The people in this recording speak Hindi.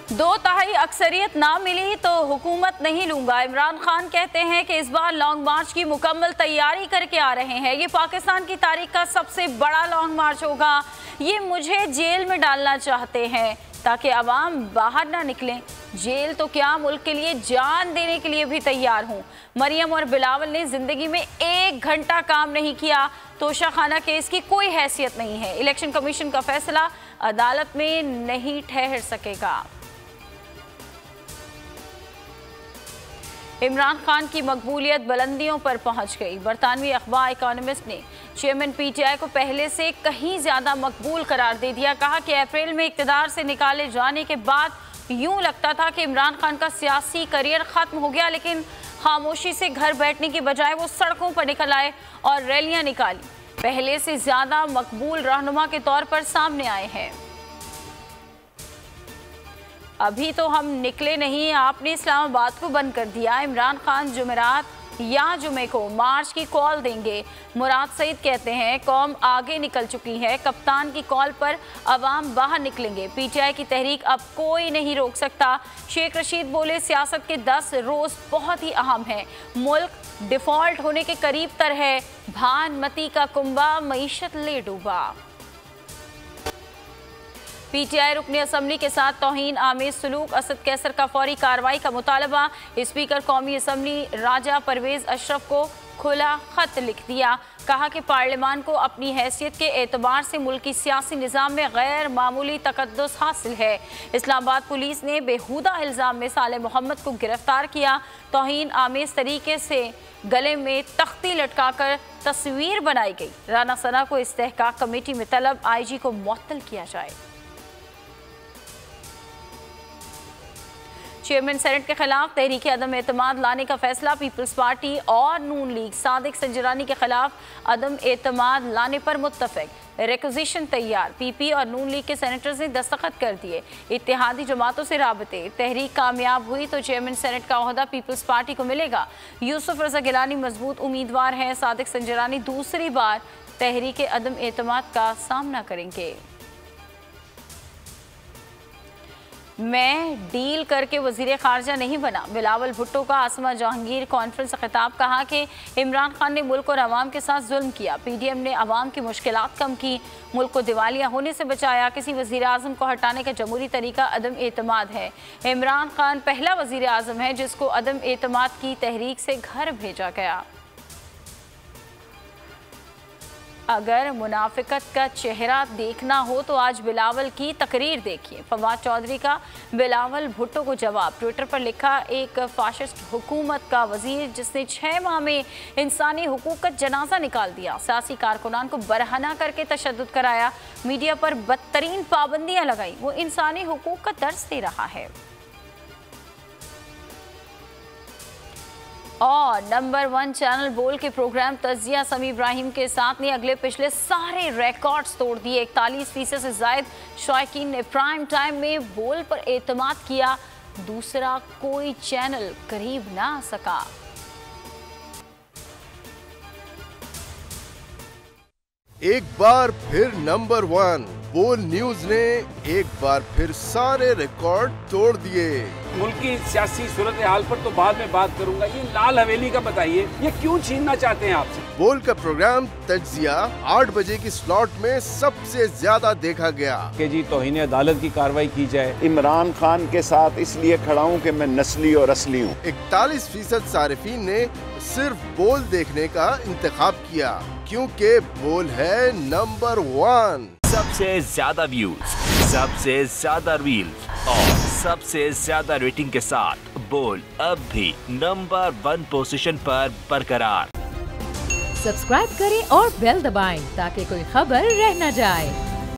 2/3 अक्सरियत ना मिली तो हुकूमत नहीं लूंगा। इमरान खान कहते हैं कि इस बार लॉन्ग मार्च की मुकम्मल तैयारी करके आ रहे हैं। ये पाकिस्तान की तारीख का सबसे बड़ा लॉन्ग मार्च होगा। ये मुझे जेल में डालना चाहते हैं ताकि अवाम बाहर ना निकलें। जेल तो क्या, मुल्क के लिए जान देने के लिए भी तैयार हूँ। मरियम और बिलावल ने जिंदगी में 1 घंटा काम नहीं किया। तोशाखाना केस की कोई हैसियत नहीं है। इलेक्शन कमीशन का फैसला अदालत में नहीं ठहर सकेगा। इमरान खान की मकबूलियत बुलंदियों पर पहुंच गई। बरतानवी अखबार इकोनॉमिस्ट ने चेयरमैन पीटीआई को पहले से कहीं ज्यादा मकबूल करार दे दिया। कहा कि अप्रैल में इक़्तिदार से निकाले जाने के बाद यूं लगता था कि इमरान खान का सियासी करियर खत्म हो गया, लेकिन खामोशी से घर बैठने की बजाय वो सड़कों पर निकल आए और रैलियां निकाली। पहले से ज्यादा मकबूल रहनुमा के तौर पर सामने आए हैं। अभी तो हम निकले नहीं, आपने इस्लामाबाद को बंद कर दिया। इमरान खान जुमेरात या जुमे को मार्च की कॉल देंगे। मुराद सईद कहते हैं कौम आगे निकल चुकी है, कप्तान की कॉल पर अवाम बाहर निकलेंगे। पीटीआई की तहरीक अब कोई नहीं रोक सकता। शेख रशीद बोले सियासत के 10 रोज बहुत ही अहम है। मुल्क डिफॉल्ट होने के करीब तर है। भानमती का कुंबा मईशत ले डूबा। पीटीआई रुकनी असम्बली के साथ तौहीन आमेज सलूक, असद कैसर का फौरी कार्रवाई का मुतालबा। स्पीकर कौमी असम्बली राजा परवेज अशरफ को खुला खत लिख दिया। कहा कि पार्लियामान को अपनी हैसियत के एतबार से मुल्की सियासी निज़ाम में गैर मामूली तकद्दुस हासिल है। इस्लामाबाद पुलिस ने बेहुदा इल्ज़ाम में साले मोहम्मद को गिरफ्तार किया। तौहीन आमेज तरीके से गले में तख्ती लटकाकर तस्वीर बनाई गई। राना सना को इस्तेहकाक कमेटी में तलब, IG को मुअत्तल किया जाए। चेयरमैन सेनेट के खिलाफ तहरीक अदम एतमाद लाने का फैसला। पीपल्स पार्टी और नून लीग सादिक संजरानी के खिलाफ अदम एतमाद लाने पर मुत्तफिक। रिक्विजिशन तैयार। पीपी और नून लीग के सेनेटर्स ने दस्तखत कर दिए। इत्तेहादी जमातों से राबते। तहरीक कामयाब हुई तो चेयरमैन सेनेट का ओहदा पीपल्स पार्टी को मिलेगा। यूसुफ रजा गिलानी मजबूत उम्मीदवार हैं। सादिक संजरानी दूसरी बार तहरीक अदम एतमाद का सामना करेंगे। मैं डील करके वजीर खारजा नहीं बना। बिलावल भुट्टो का आसमा जहांगीर कॉन्फ्रेंस से खिताब। कहा कि इमरान खान ने मुल्क और अवाम के साथ जुल्म किया। PDM ने अवाम की मुश्किलात कम की, मुल्क को दिवालिया होने से बचाया। किसी वजीर आज़म को हटाने का जमहूरी तरीका अदम एतमाद है। इमरान खान पहला वजीर आज़म है जिसको अदम एतमाद की तहरीक से घर भेजा गया। अगर मुनाफिकत का चेहरा देखना हो तो आज बिलावल की तकरीर देखिए। फवाद चौधरी का बिलावल भुट्टो को जवाब। ट्विटर पर लिखा एक फाशिस्ट हुकूमत का वजीर जिसने 6 माह में इंसानी हुकूक का जनाजा निकाल दिया। सियासी कारकुनान को बरहना करके तशद्दुद कराया। मीडिया पर बदतरीन पाबंदियां लगाई। वो इंसानी हुकूक का दर्स दे रहा है। और नंबर 1 चैनल बोल के प्रोग्राम तजिया समी इब्राहिम के साथ ने अगले पिछले सारे रिकॉर्ड्स तोड़ दिए। 41% से जायद शायकीन ने प्राइम टाइम में बोल पर एतमाद किया। दूसरा कोई चैनल करीब ना आ सका। एक बार फिर नंबर 1 बोल न्यूज ने एक बार फिर सारे रिकॉर्ड तोड़ दिए। मुल्क की सियासी सूरत हाल पर तो बाद में बात करूंगा। ये लाल हवेली का बताइए, ये क्यों छीनना चाहते हैं आपसे? बोल का प्रोग्राम तजिया 8 बजे की स्लॉट में सबसे ज्यादा देखा गया। कि जी तौहीन अदालत की कार्रवाई की जाए। इमरान खान के साथ इसलिए खड़ा हूँ कि मैं नस्ली और असली हूँ। 41% सारिफीन ने सिर्फ बोल देखने का इंतखाब किया क्योंकि बोल है नंबर 1। सबसे ज्यादा व्यूज, सबसे ज्यादा रील्स और सबसे ज्यादा रेटिंग के साथ बोल अब भी नंबर 1 पोजीशन पर बरकरार। सब्सक्राइब करें और बेल दबाएं ताकि कोई खबर रह न जाए।